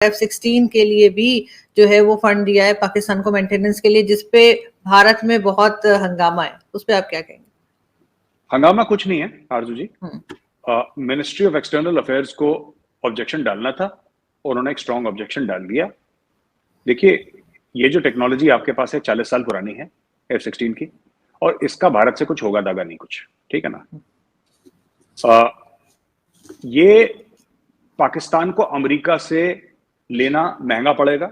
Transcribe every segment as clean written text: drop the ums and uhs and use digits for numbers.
F-16 के लिए भी जो है वो फंड दिया है पाकिस्तान को मेंटेनेंस के लिए, जिसपे भारत में बहुत हंगामा है। उस पे आप क्या कहेंगे? हंगामा कुछ नहीं है आरजू जी। मिनिस्ट्री ऑफ एक्सटर्नल अफेयर्स को ऑब्जेक्शन डालना था और उन्होंने एक स्ट्रॉन्ग ऑब्जेक्शन डाल दिया। देखिए, ये जो टेक्नोलॉजी आपके पास है 40 साल पुरानी है F-16 की, और इसका भारत से कुछ होगा दागा नहीं कुछ, ठीक है ना। ये पाकिस्तान को अमेरिका से लेना महंगा पड़ेगा।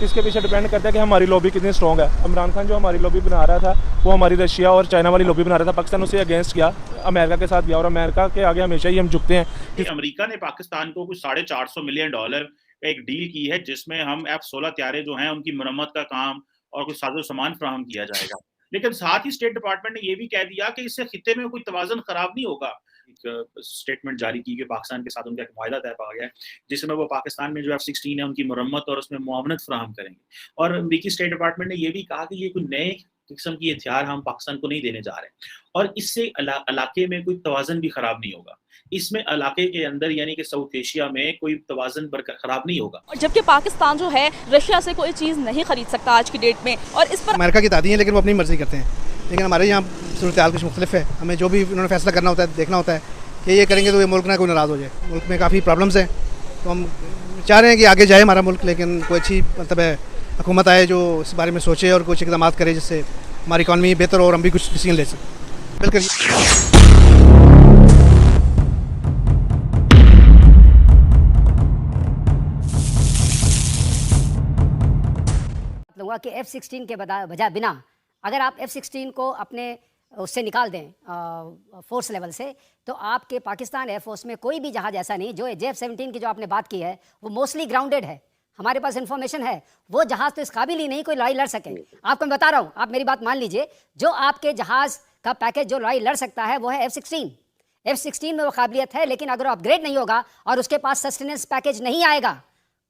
इसके पीछे डिपेंड करता है कि हमारी लॉबी कितनी स्ट्रॉन्ग है। इमरान खान जो हमारी लॉबी बना रहा था वो हमारी रशिया और चाइना वाली लॉबी बना रहा था, पाकिस्तान उसे अगेंस्ट किया, अमेरिका के साथ गया, और अमेरिका के आगे हमेशा ही हम झुकते हैं। अमेरिका ने पाकिस्तान को कुछ $450 मिलियन एक डील की है, जिसमें हम F-16 त्यारे जो हैं उनकी मरम्मत का काम और कुछ साजो सामान फराहम किया जाएगा। लेकिन साथ ही स्टेट डिपार्टमेंट ने यह भी कह दिया कि इससे खित्ते में कोई तवाज़ुन खराब नहीं होगा। एक स्टेटमेंट जारी की कि पाकिस्तान के साथ उनका एक मुआहदा तय पा गया है, जिसमें वो पाकिस्तान में जो F-16 है उनकी मरम्मत और उसमें मुआवनत फराहम करेंगे। और अमेरिकी स्टेट डिपार्टमेंट ने यह भी कहा कि ये कोई नए किस्म की हथियार हम पाकिस्तान को नहीं देने जा रहे, और इससे इलाके में कोई तवाज़ुन भी खराब नहीं होगा। इसमें इलाके के अंदर यानी कि साउथ एशिया में कोई तवाज़ुन खराब नहीं होगा। और जबकि पाकिस्तान जो है रशिया से कोई चीज़ नहीं खरीद सकता आज की डेट में, और इस पर अमेरिका की दादी हैं लेकिन वो अपनी मर्जी करते हैं। लेकिन हमारे यहाँ सूरत हाल कुछ मुख्तलिफ है। हमें जो भी उन्होंने फैसला करना होता है, देखना होता है कि ये करेंगे तो ये मुल्क ना कोई नाराज़ हो जाए। मुल्क में काफ़ी प्रॉब्लम्स हैं, तो हम चाह रहे हैं कि आगे जाए हमारा मुल्क, लेकिन कोई अच्छी मतलब है हुकूमत आए जो इस बारे में सोचे और कुछ इकदाम करे जिससे हमारी इकॉनमी बेहतर हो और हम भी कुछ डिसीजन ले सकें। बिल्कुल लूँगा कि F-16 के बजाय बिना अगर आप F-16 को अपने उससे निकाल दें फोर्स लेवल से, तो आपके पाकिस्तान एयरफोर्स में कोई भी जहाज़ ऐसा नहीं जो J-17 की जो आपने बात की है वो मोस्टली ग्राउंडेड है। हमारे पास इन्फॉर्मेशन है वो जहाज़ तो इस काबिल ही नहीं कोई लड़ाई लड़ सके। आपको मैं बता रहा हूँ, आप मेरी बात मान लीजिए, जो आपके जहाज़ का पैकेज जो लड़ाई लड़ सकता है वो है F-16। F-16 में वो काबिलियत है, लेकिन अगर अपग्रेड नहीं होगा और उसके पास सस्टेनेंस पैकेज नहीं आएगा,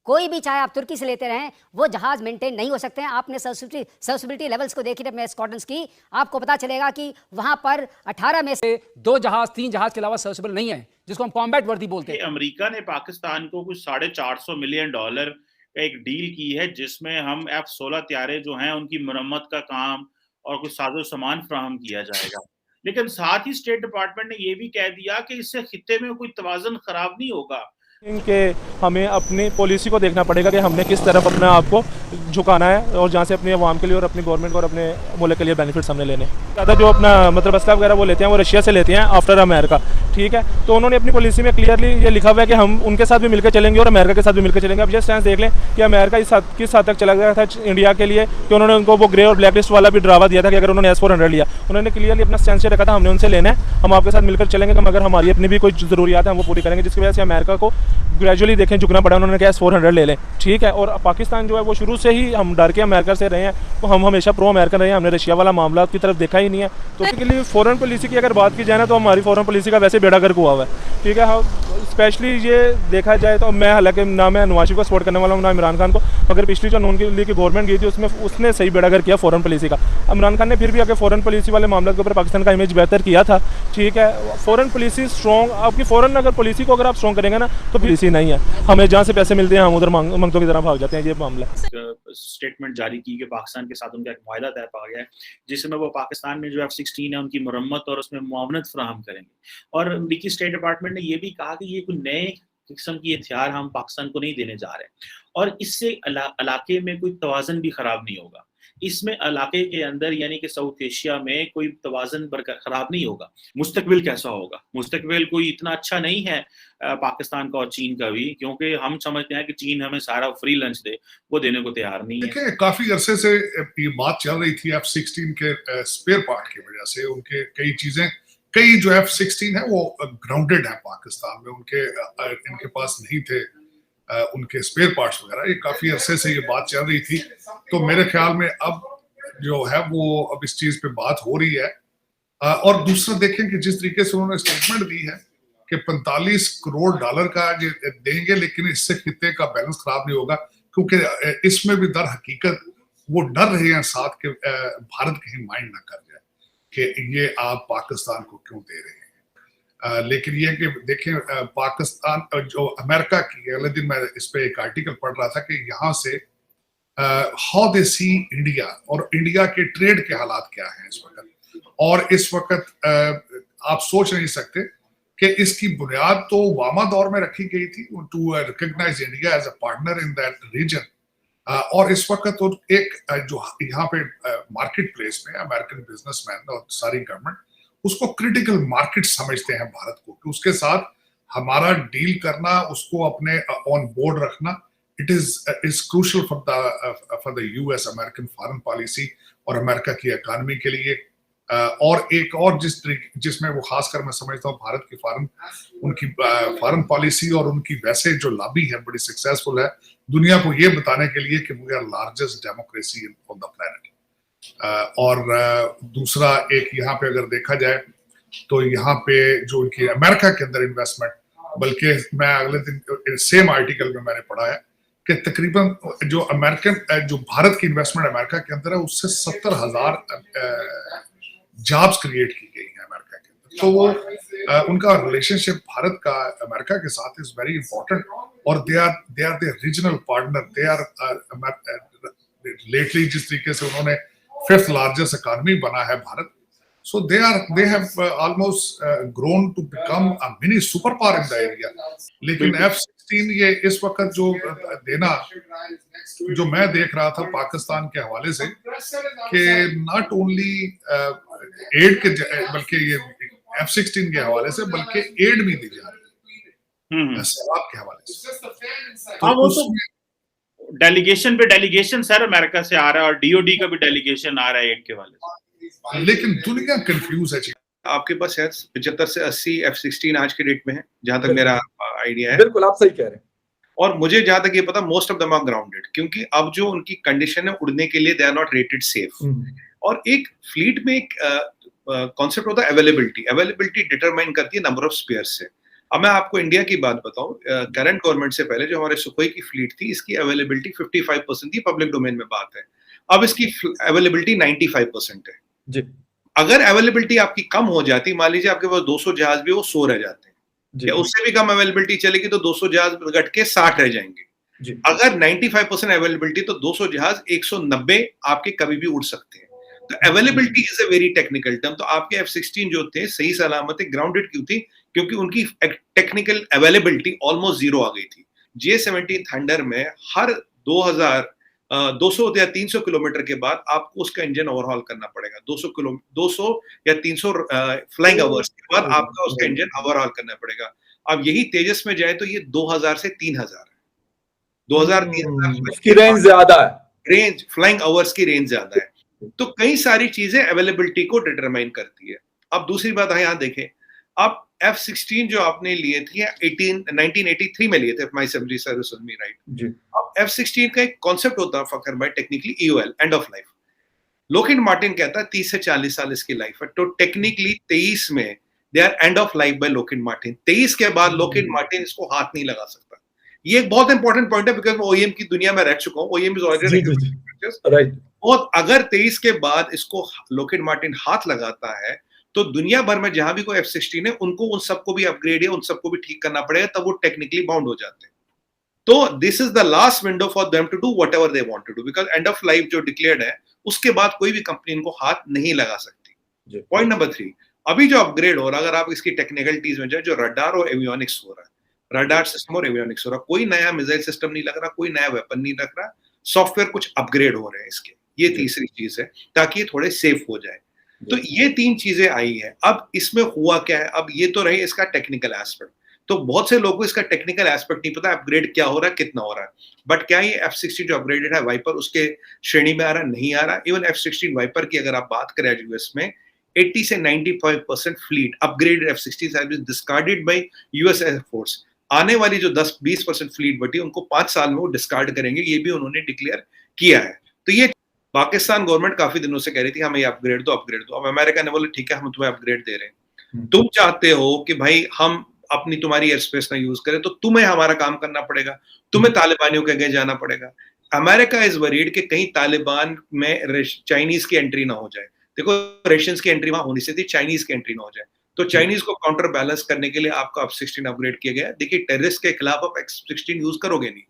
कोई भी चाहे आप तुर्की से लेते रहें, वो जहाज मेंटेन नहीं हो सकते हैं। आपने सर्विसिबिलिटी लेवल्स को देखिए अपने स्क्वाड्रंस की, आपको पता चलेगा कि वहां पर 18 में से 2 जहाज 3 जहाज के अलावा सर्विसिबल नहीं है, जिसको हम कॉम्बैट वर्दी बोलते हैं। अमेरिका ने पाकिस्तान को कुछ $450 मिलियन एक डील की है, जिसमें हम F-16 त्यारे जो हैं उनकी मरम्मत का काम और कुछ साजो सामान फराहम किया जाएगा। लेकिन साथ ही स्टेट डिपार्टमेंट ने यह भी कह दिया कि इससे खित्ते में कोई तवाज़ुन खराब नहीं होगा। इनके हमें अपनी पॉलिसी को देखना पड़ेगा कि हमने किस तरफ अपने आप को झुकाना है, और जहाँ से अपने अवाम के लिए और अपनी गवर्नमेंट और अपने मुल्क के लिए बेनिफिट्स हमने लेने। ज़्यादा जो अपना मतलब असला वगैरह वो लेते हैं वो रशिया से लेते हैं आफ्टर अमेरिका, ठीक है। तो उन्होंने अपनी पॉलिसी में क्लियरली ये लिखा हुआ है कि हम उनके साथ भी मिलकर चलेंगे और अमेरिका के साथ भी मिलकर चलेंगे। अब ये स्टैंड देख लें कि अमेरिका किस हद तक चला गया था इंडिया के लिए, कि उन्होंने उनको वो ग्रे और ब्लैक लिस्ट वाला भी डरावा दिया था कि अगर उन्होंने S-400 लिया, उन्होंने क्लियरली अपना स्टैंड से रखा था हमने उनसे लेना है, हम आपके साथ मिलकर चलेंगे, मगर हमारी अपनी भी कोई ज़रूरियात है हम वो पूरी करेंगे, जिसकी वजह से अमेरिका को ग्रेजुअली देखें झुकना पड़ा। उन्होंने कहा S-400 ले लें, ठीक है। और पाकिस्तान जो है वो शुरू से ही हम डर के अमेरिका से रहे हैं, तो हम हमेशा प्रो अमेरिकन रहे हैं, हमने रशिया वाला मामला की तरफ देखा ही नहीं है। तो उसके लिए फॉरेन पॉलिसी की अगर बात की जाए ना, तो हमारी फॉरेन पॉलिसी का वैसे बेड़ा गर्क हुआ हुआ है, ठीक है। हाँ, स्पेशली ये देखा जाए तो मैं हालांकि ना मैं नवाज शरीफ को सपोर्ट करने वाला हूँ ना इमरान खान को, मगर पिछली जो नून लीग की गवर्नमेंट गई थी उसमें उसने सही बेड़ा गर्क किया फॉरेन पॉलिसी का। इमरान खान ने फिर भी आगे फॉरेन पॉलिसी वाले मामले के ऊपर पाकिस्तान का इमेज बेहतर किया था, ठीक है। फॉरेन पॉलिसी स्ट्रॉन्ग, आपकी फॉरेन अगर पॉलिसी को अगर आप स्ट्रॉन्ग करेंगे ना तो पॉलिसी नहीं है, हमें जहाँ से पैसे मिलते हैं हम उधर मंगतों की तरह भाग जाते हैं। ये मामला स्टेटमेंट जारी की कि पाकिस्तान के साथ उनका एक मुआहदा तय पा गया है, जिसमें वो पाकिस्तान में जो F-16 है उनकी मरम्मत और उसमें मुआवनत फराहम करेंगे। और अमेरिकी स्टेट डिपार्टमेंट ने यह भी कहा कि ये कोई नए किस्म की हथियार हम पाकिस्तान को नहीं देने जा रहे, और इससे इलाके में कोई तवाज़ुन भी खराब नहीं होगा। इसमें इलाके के अंदर यानी कि साउथ एशिया में कोई तवाज़ुन खराब नहीं होगा। मुस्तकबिल कैसा होगा? मुस्तकबिल कोई इतना अच्छा नहीं है पाकिस्तान का और चीन का भी, क्योंकि हम समझते हैं कि चीन हमें सारा फ्री लंच दे, वो देने को तैयार नहीं है। देखिए, काफी अरसे से ये बात चल रही थी F-16 के स्पेयर पार्ट की वजह से। उनके कई जो F-16 है वो ग्राउंडेड है पाकिस्तान में, इनके पास नहीं थे उनके स्पेयर पार्ट्स वगैरह। ये काफी अरसे से ये बात चल रही थी, तो मेरे ख्याल में अब जो है वो अब इस चीज पे बात हो रही है। और दूसरा देखें कि जिस तरीके से उन्होंने स्टेटमेंट दी है कि $45 करोड़ का देंगे, लेकिन इससे खित्ते का बैलेंस खराब नहीं होगा, क्योंकि इसमें भी दर हकीकत वो डर रहे हैं साथ के भारत कहीं माइंड ना कर जाए कि ये आप पाकिस्तान को क्यों दे रहे हैं। लेकिन ये कि देखें पाकिस्तान जो अमेरिका की, अगले दिन मैं इस पे एक आर्टिकल पढ़ रहा था कि यहाँ से हाउ दे सी इंडिया और इंडिया के ट्रेड के हालात क्या हैं इस वक्त। और इस वक्त आप सोच नहीं सकते कि इसकी बुनियाद तो ओबामा दौर में रखी गई थी to recognise India as a partner in that region. और इस वक्त तो एक जो यहाँ पे मार्केट प्लेस में अमेरिकन बिजनेसमैन और सारी गवर्नमेंट उसको क्रिटिकल मार्केट समझते हैं भारत को, कि उसके साथ हमारा डील करना, उसको अपने ऑन बोर्ड रखना, it is crucial for the US American foreign policy और अमेरिका की इकॉनमी के लिए। और एक और जिसमें वो खासकर मैं समझता हूँ भारत की उनकी फॉरेन पॉलिसी और उनकी वैसे जो लॉबी है बड़ी सक्सेसफुल है दुनिया को ये बताने के लिए कि we are largest democracy on the planet. और दूसरा एक यहाँ पे अगर देखा जाए तो यहाँ पे जो उनकी अमेरिका के अंदर इन्वेस्टमेंट, बल्कि मैं अगले दिन सेम आर्टिकल में मैंने पढ़ा है कि तकरीबन जो भारत की इन्वेस्टमेंट अमेरिका के अंदर है उससे 70,000 जॉब्स क्रिएट की गई है अमेरिका के अंदर। तो वो उनका रिलेशनशिप भारत का अमेरिका के साथ इज वेरी इंपॉर्टेंट और they are the regional partner. They are lately जिस तरीके से उन्होंने 5th लार्जेस्ट इकॉनमी बना है Bharat, so they have almost grown to become a mini superpower in the area। लेकिन F-16 ये इस वक्त जो देना जो मैं देख रहा था पाकिस्तान के हवाले से कि नॉट ओनली एड के बल्कि ये F-16 के हवाले से बल्कि एड भी दी जा रही है सवाब के हवाले से। तो डेलीगेशन पे डेलीगेशन सर अमेरिका से आ रहा है और डीओडी का भी डेलीगेशन आ रहा है एड के हवाले से, लेकिन दुनिया कंफ्यूज है। आपके पास है 75 से 80 F-16 आज के डेट में है, जहां तक मेरा आइडिया है। बिल्कुल आप सही कह रहे हैं। और मुझे जहां तक ये पता most of them are grounded, क्योंकि अब जो उनकी कंडीशन है उड़ने के लिए they are not rated safe. और एक फ्लीट में एक कॉन्सेप्ट होता है अवेलेबिलिटी डिटरमाइन करती है नंबर ऑफ स्पेयर्स से। अब मैं आपको इंडिया की बात बताऊं, करंट गवर्नमेंट से पहले जो हमारे सुखोई की फ्लीट थी इसकी अवेलेबिलिटी 55% थी, पब्लिक डोमेन में बात है। अब इसकी अवेलेबिलिटी 95% है जी। अगर अवेलेबिलिटी आपकी कम हो जाती, मान लीजिए आपके पास 200 जहाज भी वो 100 रह जाते हैं, या उससे भी कम अवेलेबिलिटी चलेगी तो 200 जहाज घट के 60 रह जाएंगे जी। अगर 95% अवेलेबिलिटी तो 200 जहाज 190 आपके कभी भी उड़ सकते हैं। तो availability is a very technical term. तो आपके F-16 जो थे सही सलामत ग्राउंडेड क्यों थी? क्योंकि उनकी टेक्निकल अवेलेबिलिटी ऑलमोस्ट 0 आ गई थी। J-17 थंडर में हर 200 या 300 किलोमीटर के बाद आपको उसका इंजन ओवरहॉल करना पड़ेगा। 200 या 300 फ्लाइंग आवर्स के बाद आपका उसका इंजन ओवरहॉल करना पड़ेगा। अब यही तेजस में जाए तो ये 2000 से 3000 है। 2000-3000 की रेंज ज्यादा है, रेंज फ्लाइंग आवर्स की रेंज ज्यादा है। तो कई सारी चीजें अवेलेबिलिटी को डिटरमाइन करती है। अब दूसरी बात है, यहाँ देखें, आप F-16 जो आपने लिए थे 1983 में लिए थे, my memory service with me right जी। अब F-16 का एक कॉन्सेप्ट होता है फखर भाई, technically EOL end of life. Lockheed Martin कहता है 30 से 40 साल इसकी लाइफ है, तो टेक्निकली 23 में they are end of life by Lockheed Martin. 23 के बाद लोकहीड मार्टिन इसको हाथ नहीं लगा सकता। ये एक बहुत इंपॉर्टेंट पॉइंट है, बिकॉज मैं OEM की दुनिया में रह चुका हूँ। OEM is already right. और अगर 23 के बाद इसको लोकहीड मार्टिन हाथ लगाता है तो दुनिया भर में जहां भी कोई F-16 है उनको उन सबको भी अपग्रेड या उन सबको भी ठीक करना पड़ेगा, तब वो टेक्निकली बाउंड हो जाते हैं। तो this is the last window for them to do whatever they want to do, because end of life जो डिक्लेयर्ड है उसके बाद कोई भी कंपनी इनको हाथ नहीं लगा सकती। पॉइंट नंबर 3, अभी जो अपग्रेड हो रहा है, अगर आप इसकी टेक्निकलिटीज में जाए, जो रडार और एवियोनिक्स हो रहा है, रडार सिस्टम और एवियोनिक्स हो रहा है, कोई नया मिसाइल सिस्टम नहीं लग रहा, कोई नया वेपन नहीं लग रहा, सॉफ्टवेयर कुछ अपग्रेड हो रहे हैं इसके। ये तीसरी चीज है, ताकि ये थोड़े सेफ हो जाए। तो ये 3 चीजें आई हैं। अब इसमें हुआ क्या है, अब ये तो रही इसका टेक्निकल एस्पेक्ट। तो बहुत से लोगों को इसका टेक्निकल एस्पेक्ट नहीं पता, अपग्रेड क्या हो रहा है, कितना हो रहा है। बट क्या ये F-16 जो अपग्रेडेड है वाइपर उसके श्रेणी में आ रहा, नहीं आ रहा। इवन F-16 वाइपर की अगर आप बात करें यूएस में 80 से 95% fleet upgraded F-16 has been discarded by US air force. आने वाली जो 10-20% फ्लीट बटी उनको 5 साल में वो डिस्कार्ड करेंगे, ये भी उन्होंने डिक्लेयर किया है। तो ये पाकिस्तान गवर्नमेंट काफी दिनों से कह रही थी हमें अपग्रेड दो। अब अमेरिका ने बोला ठीक है हम तुम्हें अपग्रेड दे रहे हैं। तुम चाहते हो कि भाई हम अपनी तुम्हारी एयर स्पेस ना यूज करें, तो तुम्हें हमारा काम करना पड़ेगा, तुम्हें तालिबानियों के आगे जाना पड़ेगा। अमेरिका इज वरीड कि कहीं तालिबान में चाइनीज की एंट्री ना हो जाए। देखो रशियंस की एंट्री वहां होनी चाहिए थी, चाइनीज की एंट्री ना हो जाए। तो चाइनीज को काउंटर बैलेंस करने के लिए आपको F-16 अपग्रेड किया गया है। देखिए टेररिस्ट के खिलाफ आप F-16 यूज करोगे नहीं,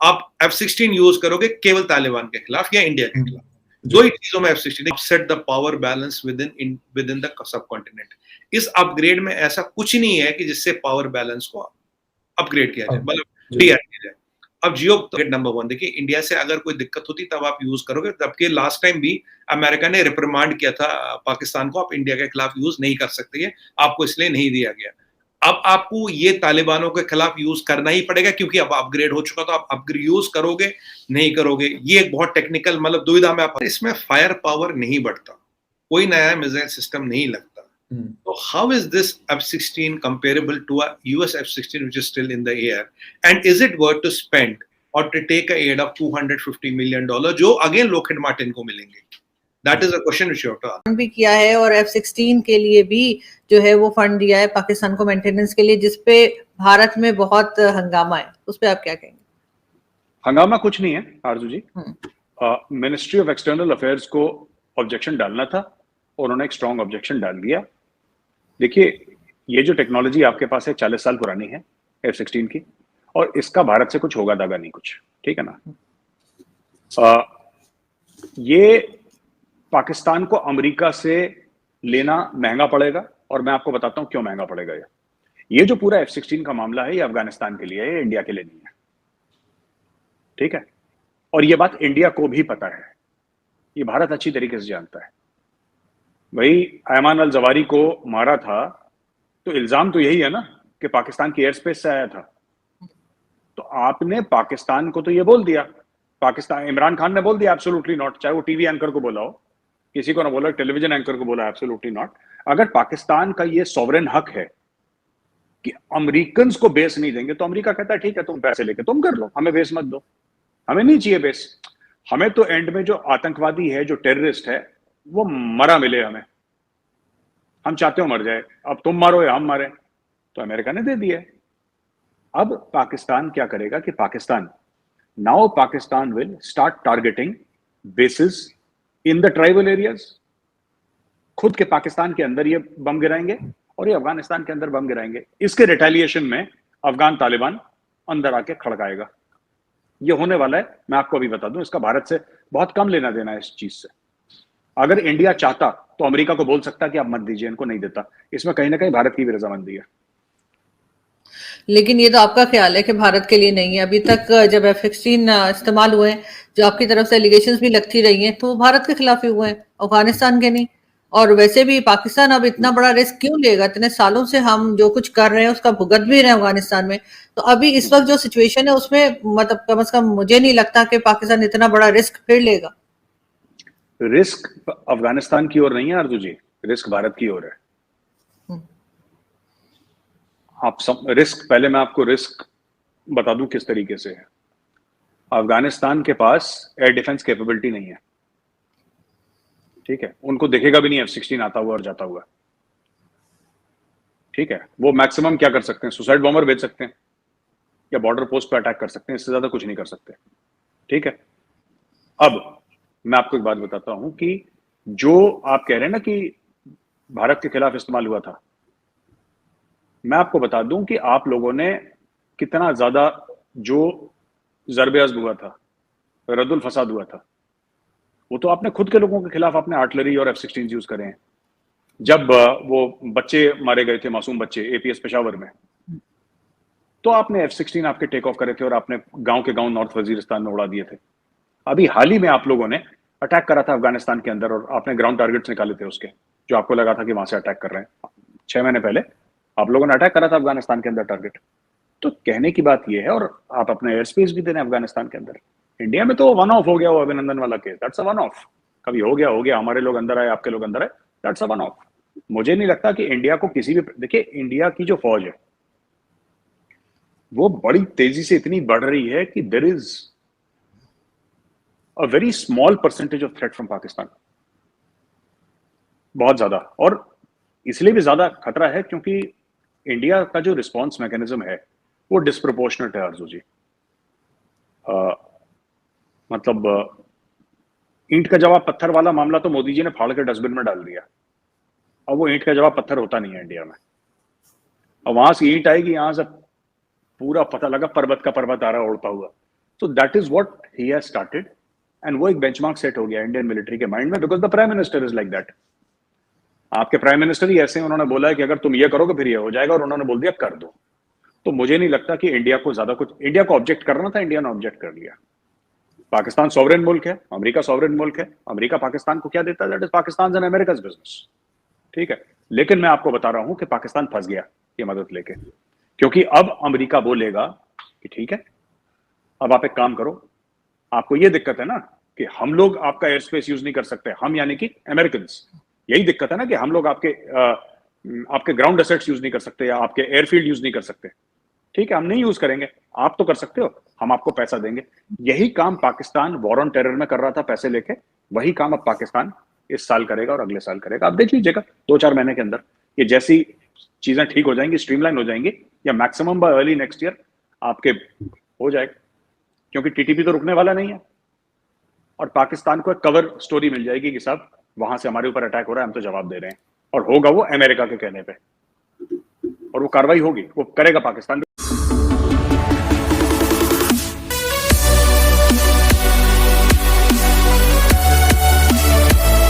आप F-16 यूज करोगे केवल तालिबान के खिलाफ या इंडिया के खिलाफ। दो ही चीजों में F-16 upset the power balance with in the sub continent. इस अपग्रेड में ऐसा कुछ नहीं है कि जिससे पावर बैलेंस को अपग्रेड किया जाए, मतलब डी किया जाए। अब जियो नंबर 1 देखिए, इंडिया से अगर कोई दिक्कत होती तब आप यूज करोगे, जबकि लास्ट टाइम भी अमेरिका ने रिप्रिमांड किया था पाकिस्तान को, आप इंडिया के खिलाफ यूज नहीं कर सकते, ये आपको इसलिए नहीं दिया गया। अब आपको ये तालिबानों के खिलाफ यूज करना ही पड़ेगा क्योंकि अब अपग्रेड हो चुका, तो आप अपग्रेड यूज करोगे नहीं करोगे, ये एक बहुत टेक्निकल मतलब दुविधा में आप। इसमें फायर पावर नहीं बढ़ता, कोई नया मिसाइल सिस्टम नहीं लगता। So how is this F-16 comparable to a US F-16 which is still in the air? And is it worth to spend or to take a aid of $250 million जो again Lockheed Martin को मिलेंगे? That is a question which you have to ask. भी किया है और F-16 के लिए भी जो है वो फंड दिया है पाकिस्तान को मेंटेनेंस के लिए, जिसपे भारत में बहुत हंगामा है, उस पे आप क्या कहेंगे? हंगामा कुछ नहीं है आरजू जी। मिनिस्ट्री ऑफ एक्सटर्नल अफेयर्स को ऑब्जेक्शन डालना था, उन्होंने एक स्ट्रॉन्ग ऑब्जेक्शन डाल दिया। देखिए, ये जो टेक्नोलॉजी आपके पास है 40 साल पुरानी है F-16 की, और इसका भारत से कुछ होगा दागा नहीं कुछ, ठीक है ना। ये पाकिस्तान को अमेरिका से लेना महंगा पड़ेगा, और मैं आपको बताता हूं क्यों महंगा पड़ेगा। ये जो पूरा F-16 का मामला है, ये अफगानिस्तान के लिए है, इंडिया के लिए नहीं है, ठीक है। और ये बात इंडिया को भी पता है, ये भारत अच्छी तरीके से जानता है। भाई अयमान अल जवारी को मारा था तो इल्जाम तो यही है ना कि पाकिस्तान की एयर स्पेस से आया था, तो आपने पाकिस्तान को तो ये बोल दिया, पाकिस्तान इमरान खान ने बोल दिया एब्सोल्युटली नॉट, चाहे वो टीवी एंकर को बोला हो, किसी को ना बोला, टेलीविजन एंकर को बोला एब्सोल्युटली नॉट। अगर पाकिस्तान का ये सॉवरेन हक है कि अमेरिकन को बेस नहीं देंगे, तो अमेरिका कहता है ठीक है तुम पैसे लेके तुम कर लो, हमें बेस मत दो, हमें नहीं चाहिए बेस। हमें तो एंड में जो आतंकवादी है, जो टेररिस्ट है, वो मरा मिले हमें, हम चाहते हो मर जाए, अब तुम मारो या हम मारे, तो अमेरिका ने दे दिया। अब पाकिस्तान क्या करेगा कि Pakistan will start targeting basis in the tribal areas. खुद के पाकिस्तान के अंदर ये बम गिराएंगे और ये अफगानिस्तान के अंदर बम गिराएंगे। इसके रिटेलिएशन में अफगान तालिबान अंदर आके खड़काएगा। ये होने वाला है, मैं आपको अभी बता दूं, इसका भारत से बहुत कम लेना देना है इस चीज से। अगर इंडिया चाहता तो अमेरिका को बोल सकता कि आप मत दीजिए, इनको नहीं देता। इसमें कहीं ना कहीं भारत की भी रजामंदी है। लेकिन ये तो आपका ख्याल है कि भारत के लिए नहीं है। अभी तक जब F-16 इस्तेमाल हुए हैं, जो आपकी तरफ से एलिगेशंस भी लगती रही हैं, तो वो भारत के खिलाफ ही हुए हैं, अफगानिस्तान के नहीं। और वैसे भी पाकिस्तान अब इतना बड़ा रिस्क क्यों लेगा? इतने सालों से हम जो कुछ कर रहे हैं उसका भुगत भी रहे हैं अफगानिस्तान में। तो अभी इस वक्त जो सिचुएशन है उसमें मतलब कम से कम मुझे नहीं लगता कि पाकिस्तान इतना बड़ा रिस्क फिर लेगा। रिस्क अफगानिस्तान की ओर नहीं है आरजू जी, रिस्क भारत की ओर है। आप रिस्क, पहले मैं आपको रिस्क बता दूं किस तरीके से है। अफगानिस्तान के पास एयर डिफेंस कैपेबिलिटी नहीं है, ठीक है। उनको देखेगा भी नहीं F-16 आता हुआ और जाता हुआ, ठीक है। वो मैक्सिमम क्या कर सकते हैं, सुसाइड बॉम्बर भेज सकते हैं या बॉर्डर पोस्ट पे अटैक कर सकते हैं, इससे ज्यादा कुछ नहीं कर सकते, ठीक है। अब मैं आपको एक बात बताता हूं कि जो आप कह रहे हैं ना कि भारत के खिलाफ इस्तेमाल हुआ था, मैं आपको बता दूं कि आप लोगों ने कितना ज्यादा जो ज़रबे अज़्ब हुआ था, रद्दुल फसाद हुआ था, वो तो आपने खुद के लोगों के खिलाफ आपने आर्टिलरी और F-16 यूज करे हैं। जब वो बच्चे मारे गए थे, मासूम बच्चे APS पेशावर में, तो आपने F-16 आपके टेक ऑफ करे थे और आपने गांव के गांव नॉर्थ वजीरिस्तान में उड़ा दिए थे। अभी हाल ही में आप लोगों ने अटैक करा था अफगानिस्तान के अंदर और आपने ग्राउंड टारगेट्स निकाले थे उसके, जो आपको लगा था कि वहां से अटैक कर रहे हैं। 6 महीने पहले आप लोगों ने अटैक करा था अफगानिस्तान के अंदर टारगेट। तो कहने की बात यह है, और आप अपना एयर स्पेस भी दे रहे हैं अफगानिस्तान के अंदर। इंडिया में तो वन ऑफ हो गया वो अभिनंदन वाला case, that's a one of. कभी हो गया, हमारे लोग अंदर आए, आपके लोग अंदर आए, दैट्स अ वन ऑफ। मुझे नहीं लगता कि इंडिया को किसी भी, देखिए इंडिया की जो फौज है वो बड़ी तेजी से इतनी बढ़ रही है कि there is a very small percentage of threat from Pakistan, बहुत ज्यादा। और इसलिए भी ज्यादा खतरा है क्योंकि इंडिया का जो रिस्पॉन्स मैकेनिज्म है वो डिस्प्रोपोर्शनेट है आरजू जी। मतलब ईंट का जवाब पत्थर वाला मामला तो मोदी जी ने फाड़ के डस्टबिन में डाल दिया, और वो ईंट का जवाब पत्थर होता नहीं है इंडिया में। और वहां से ईंट आएगी, यहां से पूरा पता लगा पर्वत का पर्वत आ रहा है उड़ता हुआ। So that is what he has started, and वो एक बेंचमार्क सेट हो गया इंडियन मिलिट्री के माइंड में, because the prime minister is like that. आपके प्राइम मिनिस्टर ही ऐसे हैं, उन्होंने बोला है कि अगर तुम ये करोगे फिर ये हो जाएगा, और उन्होंने बोल दिया कर दो। तो मुझे नहीं लगता कि इंडिया को ज्यादा कुछ, इंडिया को ऑब्जेक्ट करना था, इंडिया ने ऑब्जेक्ट कर लिया। पाकिस्तान सॉवरेन मुल्क है, अमेरिका सॉवरेन मुल्क है, अमेरिका पाकिस्तान को क्या देता है, that is Pakistan and America's business, ठीक है। लेकिन मैं आपको बता रहा हूं कि पाकिस्तान फंस गया ये मदद लेके, क्योंकि अब अमेरिका बोलेगा कि ठीक है अब आप एक काम करो, आपको ये दिक्कत है ना कि हम लोग आपका एयर स्पेस यूज नहीं कर सकते, हम यानी कि अमेरिकन, यही दिक्कत है ना कि हम लोग आपके ग्राउंड एसेट्स यूज नहीं कर सकते या आपके एयरफील्ड यूज नहीं कर सकते, ठीक है, हम नहीं यूज करेंगे, आप तो कर सकते हो, हम आपको पैसा देंगे। यही काम पाकिस्तान वॉर ऑन टेरर में कर रहा था पैसे लेके, वही काम अब पाकिस्तान इस साल करेगा और अगले साल करेगा। आप देख लीजिएगा 2-4 महीने के अंदर ये जैसी चीजें ठीक हो जाएंगी, स्ट्रीमलाइन हो जाएंगी, या maximum bye early next year आपके हो जाएगा, क्योंकि टीटीपी तो रुकने वाला नहीं है। और पाकिस्तान को एक कवर स्टोरी मिल जाएगी कि साहब वहां से हमारे ऊपर अटैक हो रहा है, हम तो जवाब दे रहे हैं, और होगा वो अमेरिका के कहने पे, और वो कार्रवाई होगी, वो करेगा पाकिस्तान।